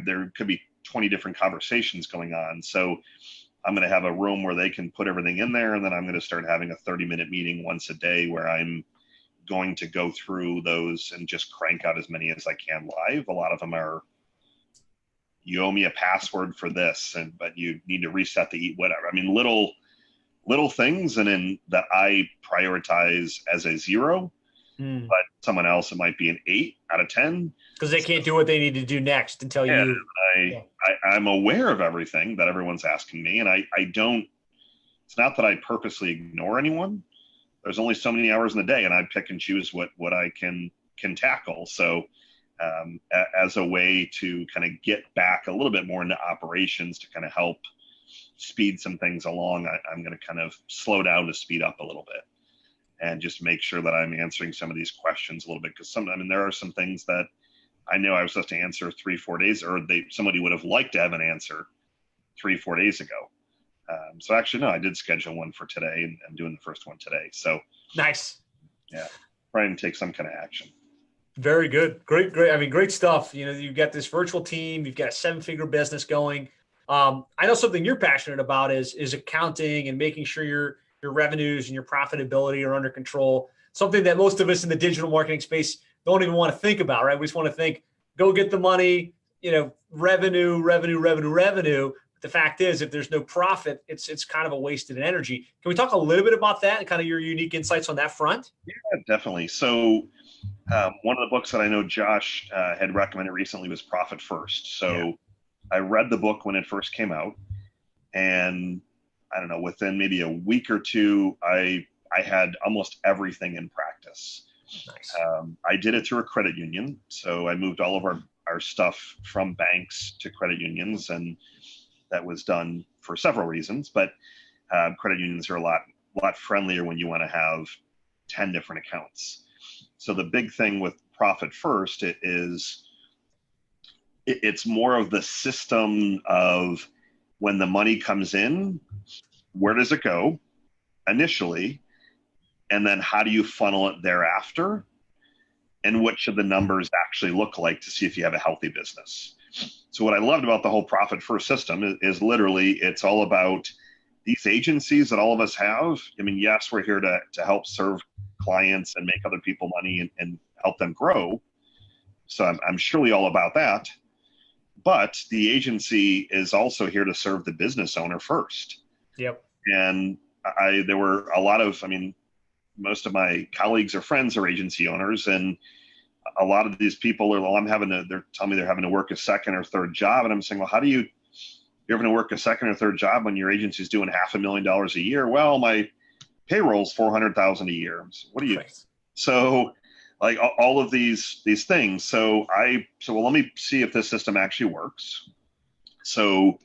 there could be 20 different conversations going on. So I'm going to have a room where they can put everything in there. And then I'm going to start having a 30-minute meeting once a day where I'm going to go through those and just crank out as many as I can live. A lot of them are, you owe me a password for this, but you need to reset the whatever. I mean, little things, and then that I prioritize as a 0, but someone else, it might be an 8 out of 10. Because they can't do what they need to do next until I'm aware of everything that everyone's asking me, and I don't, it's not that I purposely ignore anyone. There's only so many hours in the day, and I pick and choose what I can tackle. So as a way to kind of get back a little bit more into operations to kind of help speed some things along, I'm going to kind of slow down to speed up a little bit and just make sure that I'm answering some of these questions a little bit. Because there are some things that I know I was supposed to answer 3-4 days, or somebody would have liked to have an answer 3-4 days ago. So actually, no, I did schedule one for today, and I'm doing the first one today. So nice. Yeah, trying to take some kind of action. Very good. Great. I mean, great stuff. You've got this virtual team, you've got a 7-figure business going. I know something you're passionate about is accounting and making sure your revenues and your profitability are under control. Something that most of us in the digital marketing space don't even want to think about, right? We just want to think, go get the money, revenue. But the fact is, if there's no profit, it's kind of a wasted energy. Can we talk a little bit about that and kind of your unique insights on that front? Yeah, definitely. So one of the books that I know Josh had recommended recently was Profit First. So I read the book when it first came out, and I don't know, within maybe a week or two, I had almost everything in practice. Nice. I did it through a credit union. So I moved all of our stuff from banks to credit unions, and that was done for several reasons. But credit unions are a lot friendlier when you want to have 10 different accounts. So the big thing with Profit First it's more of the system of when the money comes in, where does it go initially? And then how do you funnel it thereafter? And what should the numbers actually look like to see if you have a healthy business? So what I loved about the whole Profit First system is literally, it's all about these agencies that all of us have. I mean, yes, we're here to help serve clients and make other people money and help them grow. So I'm surely all about that. But the agency is also here to serve the business owner first. Yep. And there were a lot of, most of my colleagues or friends are agency owners, and a lot of these people are, they're telling me they're having to work a second or third job. And I'm saying, well, you're going to work a second or third job when your agency is doing $500,000 a year? Well, my payroll's $400,000 a year. So what do you, right. So like all of these things. So let me see if this system actually works. So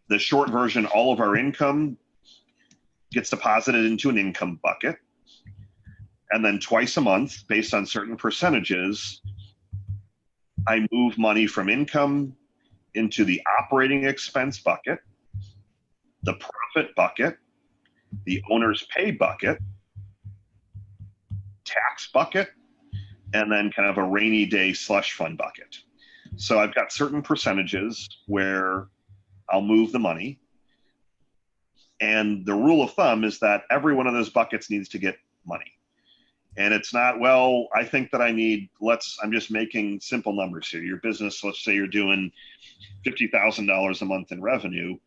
the short version, all of our income gets deposited into an income bucket. And then twice a month, based on certain percentages, I move money from income into the operating expense bucket, the profit bucket, the owner's pay bucket, tax bucket, and then kind of a rainy day slush fund bucket. So I've got certain percentages where I'll move the money. And the rule of thumb is that every one of those buckets needs to get money. And it's not, well, I think that I'm just making simple numbers here. Your business, let's say you're doing $50,000 a month in revenue. You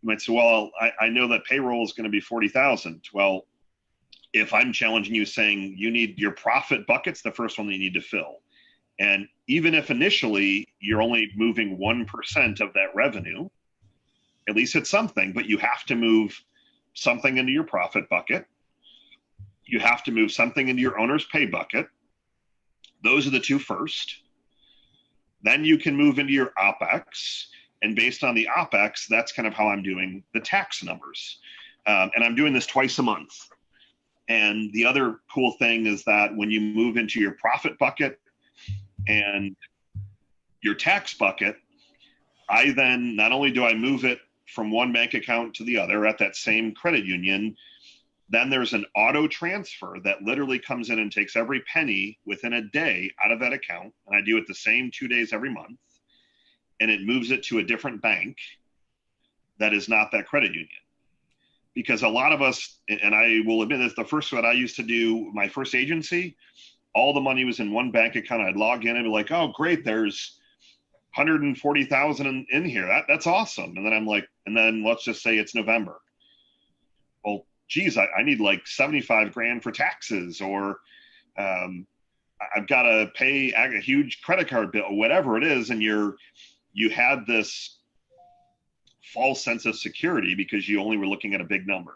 might say, well, I know that payroll is going to be $40,000. Well, if I'm challenging you saying you need your profit bucket's the first one that you need to fill. And even if initially you're only moving 1% of that revenue, at least it's something, but you have to move something into your profit bucket. You have to move something into your owner's pay bucket. Those are the two first. Then you can move into your OPEX. And based on the OPEX, that's kind of how I'm doing the tax numbers. And I'm doing this twice a month. And the other cool thing is that when you move into your profit bucket and your tax bucket, I then, not only do I move it from one bank account to the other at that same credit union, then there's an auto transfer that literally comes in and takes every penny within a day out of that account. And I do it the same 2 days every month. And it moves it to a different bank that is not that credit union. Because a lot of us, and I will admit this, the first one I used to do, my first agency, all the money was in one bank account. I'd log in and be like, oh, great, there's 140,000 in here. That's awesome. And then I'm like, and then let's just say it's November. Well, geez, I need like 75 grand for taxes, or I've got to pay a huge credit card bill, whatever it is. And you had this false sense of security because you only were looking at a big number.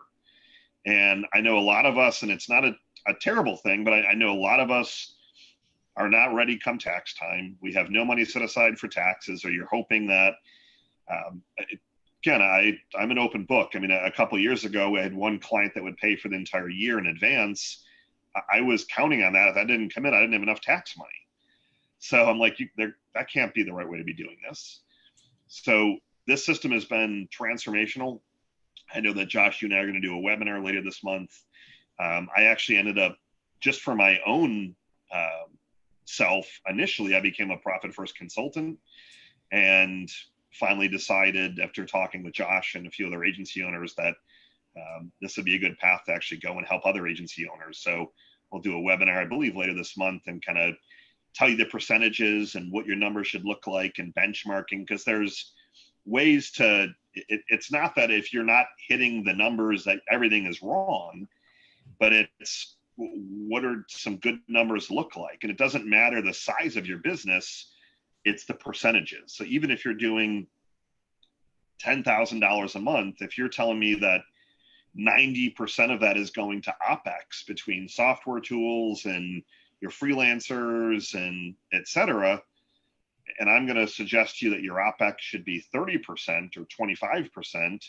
And I know a lot of us, and it's not a terrible thing, but I know a lot of us are not ready come tax time. We have no money set aside for taxes, or you're hoping that, again, I'm an open book. I mean, a couple of years ago, I had one client that would pay for the entire year in advance. I was counting on that. If that didn't come in, I didn't have enough tax money. So I'm like, that can't be the right way to be doing this. So this system has been transformational. I know that Josh, you and I are going to do a webinar later this month. I actually ended up, just for my own self, initially I became a profit first consultant, and finally decided after talking with Josh and a few other agency owners that this would be a good path to actually go and help other agency owners. So we'll do a webinar, I believe, later this month, and kind of tell you the percentages and what your numbers should look like and benchmarking, because there's ways to, it's not that if you're not hitting the numbers that everything is wrong, but it's what are some good numbers look like. And it doesn't matter the size of your business, it's the percentages. So even if you're doing $10,000 a month, if you're telling me that 90% of that is going to OPEX between software tools and your freelancers and et cetera, and I'm going to suggest to you that your OPEX should be 30% or 25%.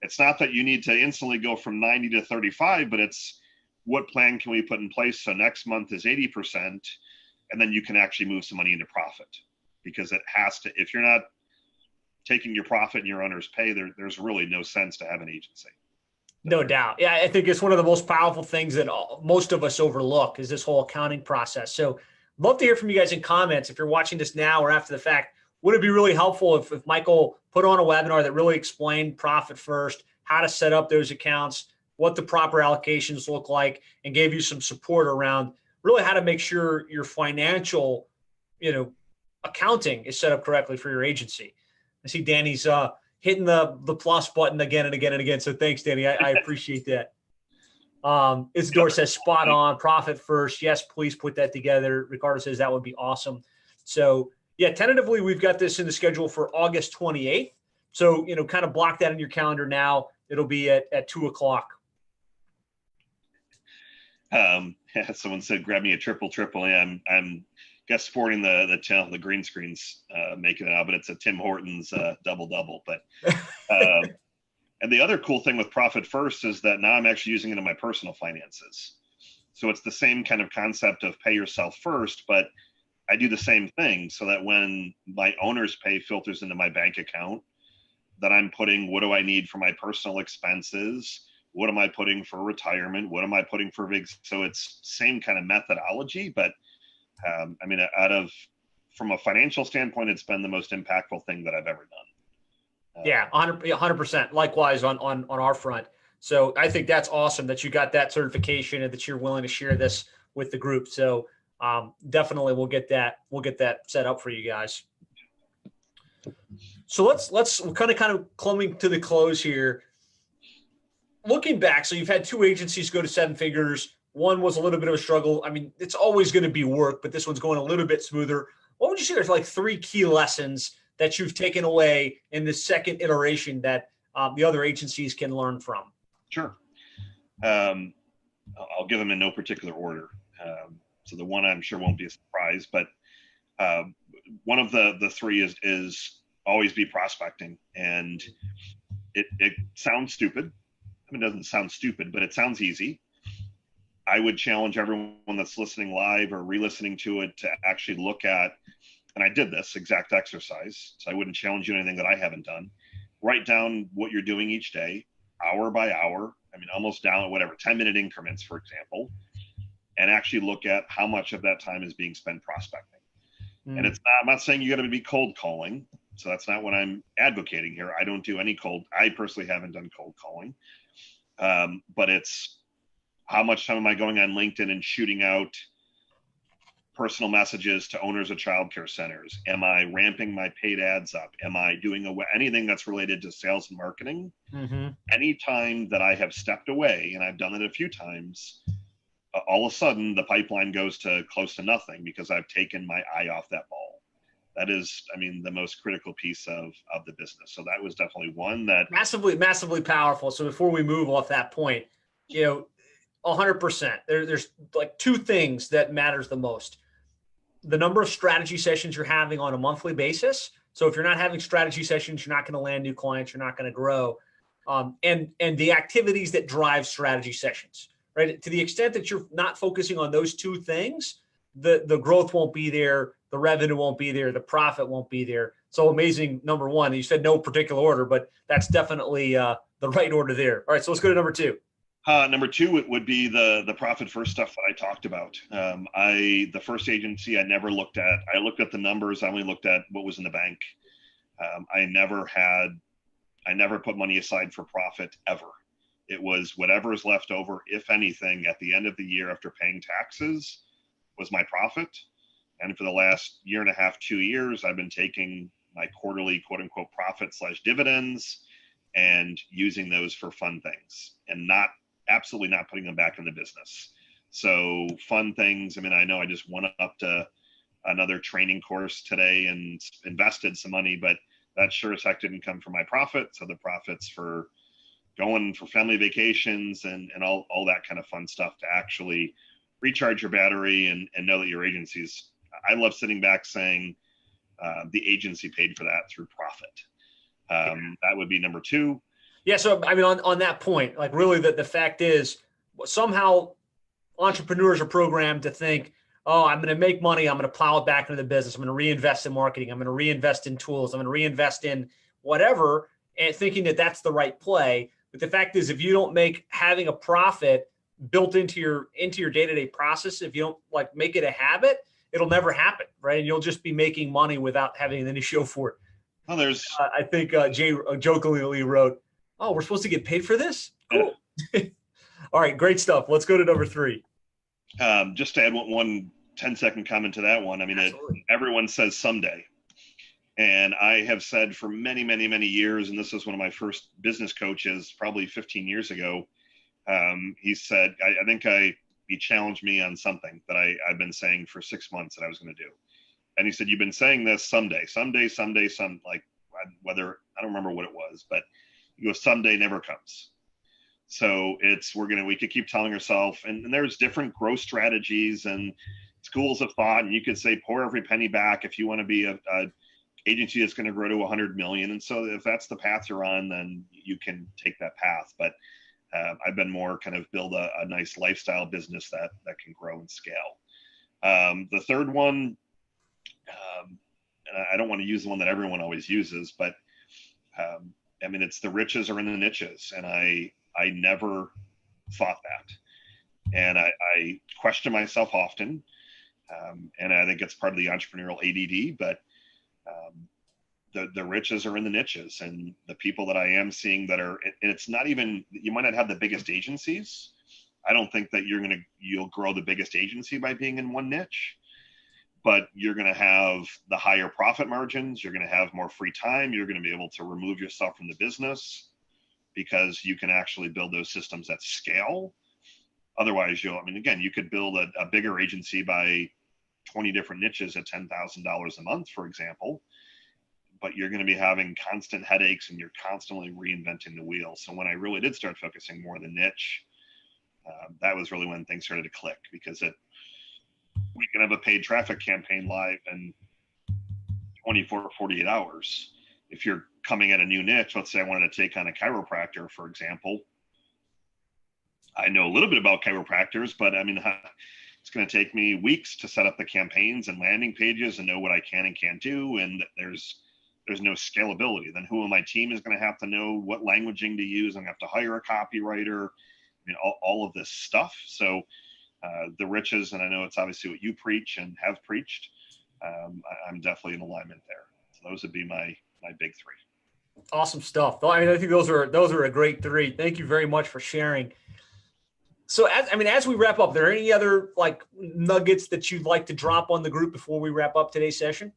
It's not that you need to instantly go from 90 to 35, but it's what plan can we put in place so next month is 80%, and then you can actually move some money into profit. Because it has to, if you're not taking your profit and your owner's pay, there's really no sense to have an agency. No doubt. Yeah, I think it's one of the most powerful things that most of us overlook is this whole accounting process. So love to hear from you guys in comments. If you're watching this now or after the fact, would it be really helpful if Michael put on a webinar that really explained profit first, how to set up those accounts, what the proper allocations look like, and gave you some support around really how to make sure your financial, accounting is set up correctly for your agency. I see Danny's hitting the plus button again and again and again. So thanks, Danny. I appreciate that. Isidore says spot on, profit first. Yes, please put that together. Ricardo says that would be awesome. So yeah, tentatively we've got this in the schedule for August 28th. So, kind of block that in your calendar now. It'll be at 2:00. Someone said, grab me a triple. Yeah, I'm guess sporting the channel, the green screen's making it out, but it's a Tim Hortons double. But and the other cool thing with Profit First is that now I'm actually using it in my personal finances. So it's the same kind of concept of pay yourself first, but I do the same thing so that when my owner's pay filters into my bank account, that I'm putting, what do I need for my personal expenses? What am I putting for retirement? What am I putting for so it's same kind of methodology, but from a financial standpoint, it's been the most impactful thing that I've ever done. Yeah, 100%. Likewise on our front. So I think that's awesome that you got that certification and that you're willing to share this with the group. So definitely we'll get that set up for you guys. So let's kind of coming to the close here. Looking back, so you've had two agencies go to seven figures. One was a little bit of a struggle. I mean, it's always going to be work, but this one's going a little bit smoother. What would you say there's like three key lessons that you've taken away in the second iteration that the other agencies can learn from? Sure. I'll give them in no particular order. So the one I'm sure won't be a surprise, but one of the three is always be prospecting. And it sounds stupid. I mean, it doesn't sound stupid, but it sounds easy. I would challenge everyone that's listening live or re-listening to it to actually look at, and I did this exact exercise, so I wouldn't challenge you anything that I haven't done. Write down what you're doing each day, hour by hour. I mean, almost down at whatever, 10-minute increments, for example, and actually look at how much of that time is being spent prospecting. And I'm not saying you got to be cold calling. So that's not what I'm advocating here. I don't do any I personally haven't done cold calling. But it's how much time am I going on LinkedIn and shooting out personal messages to owners of childcare centers? Am I ramping my paid ads up? Am I doing anything that's related to sales and marketing? Mm-hmm. Anytime that I have stepped away, and I've done it a few times, all of a sudden the pipeline goes to close to nothing because I've taken my eye off that ball. That is, the most critical piece of the business. So that was definitely one that massively powerful. So before we move off that point, 100%, there's like two things that matters the most. The number of strategy sessions you're having on a monthly basis. So if you're not having strategy sessions, you're not going to land new clients. You're not going to grow. And the activities that drive strategy sessions, right? To the extent that you're not focusing on those two things, the growth won't be there. The revenue won't be there. The profit won't be there. So amazing. Number one, you said no particular order, but that's definitely the right order there. All right. So let's go to number two. Number two, it would be the profit first stuff that I talked about. The first agency I never looked at. I looked at the numbers. I only looked at what was in the bank. I never put money aside for profit ever. It was whatever is left over, if anything, at the end of the year after paying taxes was my profit. And for the last year and a half, 2 years, I've been taking my quarterly quote unquote profit / dividends and using those for fun things and absolutely not putting them back in the business. So fun things. I know I just went up to another training course today and invested some money, but that sure as heck didn't come from my profit. So the profits for going for family vacations and all that kind of fun stuff to actually recharge your battery and know that your agency's. I love sitting back saying the agency paid for that through profit. That would be number two. Yeah. So, on that point, like really the fact is somehow entrepreneurs are programmed to think, oh, I'm going to make money. I'm going to plow it back into the business. I'm going to reinvest in marketing. I'm going to reinvest in tools. I'm going to reinvest in whatever, and thinking that that's the right play. But the fact is, if you don't make having a profit built into your day-to-day process, if you don't like make it a habit, it'll never happen, right? And you'll just be making money without having any show for it. Well, I think Jay jokingly wrote, "Oh, we're supposed to get paid for this? Cool." Yeah. All right, great stuff. Let's go to number three. Just to add one 10-second comment to that one. I mean, Absolutely. everyone says someday. And I have said for many, many, many years, and this was one of my first business coaches probably 15 years ago. He said, I think he challenged me on something that I've been saying for 6 months that I was going to do. And he said, you've been saying this someday, like whether, I don't remember what it was, but he goes, someday never comes. So we could keep telling ourselves, and there's different growth strategies and schools of thought. And you could say, pour every penny back if you want to be a agency that's going to grow to 100 million. And so if that's the path you're on, then you can take that path. But I've been more kind of build a nice lifestyle business that can grow and scale. The third one, and I don't want to use the one that everyone always uses, but I mean, it's the riches are in the niches. And I never thought that. And I question myself often. And I think it's part of the entrepreneurial ADD, but the riches are in the niches, and the people that I am seeing that are, and it's not even, you might not have the biggest agencies. I don't think that you'll grow the biggest agency by being in one niche, but you're going to have the higher profit margins. You're going to have more free time. You're going to be able to remove yourself from the business because you can actually build those systems at scale. Otherwise, you could build a bigger agency by 20 different niches at $10,000 a month, for example, but you're going to be having constant headaches and you're constantly reinventing the wheel. So when I really did start focusing more on the niche, that was really when things started to click, because we can have a paid traffic campaign live in 24 or 48 hours. If you're coming at a new niche, let's say I wanted to take on a chiropractor, for example. I know a little bit about chiropractors, but I mean, it's going to take me weeks to set up the campaigns and landing pages and know what I can and can't do. And there's no scalability. Then who on my team is going to have to know what languaging to use? I'm going to have to hire a copywriter, all of this stuff. So the riches, and I know it's obviously what you preach and have preached. I'm definitely in alignment there. So those would be my big three. Awesome stuff. I mean, I think those are a great three. Thank you very much for sharing. So as we wrap up, are there any other nuggets that you'd like to drop on the group before we wrap up today's session?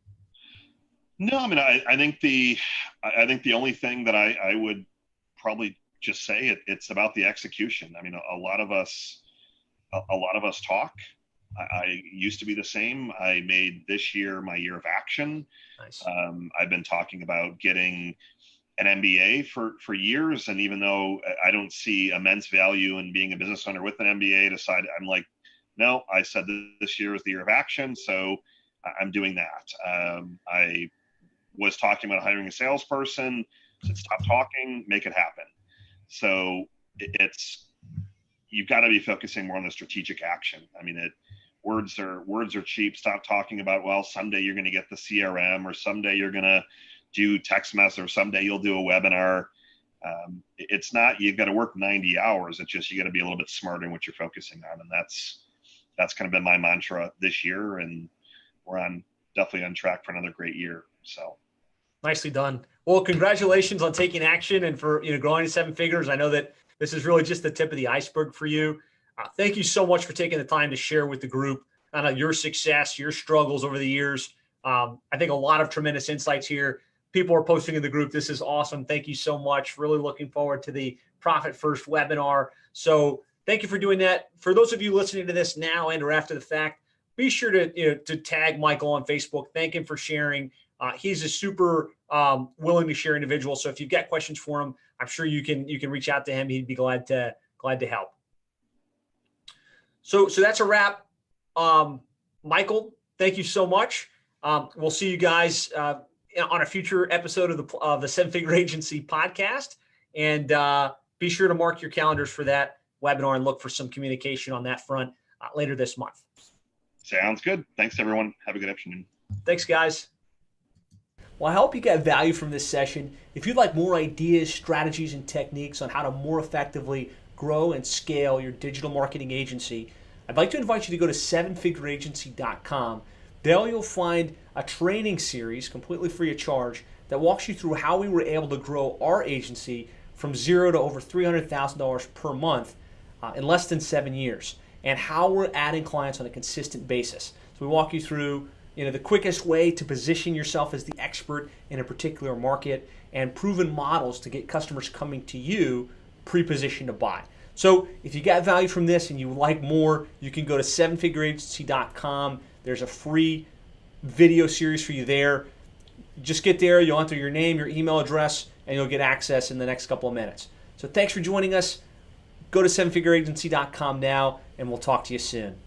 No, I mean, I think the only thing that I would probably just say it's about the execution. I mean, a lot of us talk. I used to be the same. I made this year my year of action. Nice. I've been talking about getting an MBA for years, and even though I don't see immense value in being a business owner with an MBA, I'm like, no. I said this year is the year of action, so I'm doing that. I was talking about hiring a salesperson. Said stop talking, make it happen. So you've got to be focusing more on the strategic action. I mean, words are cheap. Stop talking about, well, someday you're going to get the CRM, or someday you're going to do text message, or someday you'll do a webinar. It's not, you've got to work 90 hours. It's just, you got to be a little bit smarter in what you're focusing on. And that's kind of been my mantra this year. And we're definitely on track for another great year. So. Nicely done. Well, congratulations on taking action and for growing to 7 figures. I know that this is really just the tip of the iceberg for you. Thank you so much for taking the time to share with the group your success, your struggles over the years. I think a lot of tremendous insights here. People are posting in the group. This is awesome. Thank you so much. Really looking forward to the Profit First webinar. So thank you for doing that. For those of you listening to this now and or after the fact, be sure to tag Michael on Facebook. Thank him for sharing. He's a super willing to share individual. So if you've got questions for him, I'm sure you can reach out to him. He'd be glad to help. So that's a wrap. Michael, thank you so much. We'll see you guys on a future episode of the 7 Figure Agency podcast. And be sure to mark your calendars for that webinar and look for some communication on that front later this month. Sounds good. Thanks, everyone. Have a good afternoon. Thanks, guys. Well, I hope you got value from this session. If you'd like more ideas, strategies, and techniques on how to more effectively grow and scale your digital marketing agency, I'd like to invite you to go to 7figureagency.com. There you'll find a training series completely free of charge that walks you through how we were able to grow our agency from zero to over $300,000 per month in less than 7 years, and how we're adding clients on a consistent basis. So So we walk you through the quickest way to position yourself as the expert in a particular market and proven models to get customers coming to you pre-positioned to buy. So if you got value from this and you would like more, you can go to sevenfigureagency.com. There's a free video series for you there. Just get there, you'll enter your name, your email address, and you'll get access in the next couple of minutes. So thanks for joining us. Go to sevenfigureagency.com now, and we'll talk to you soon.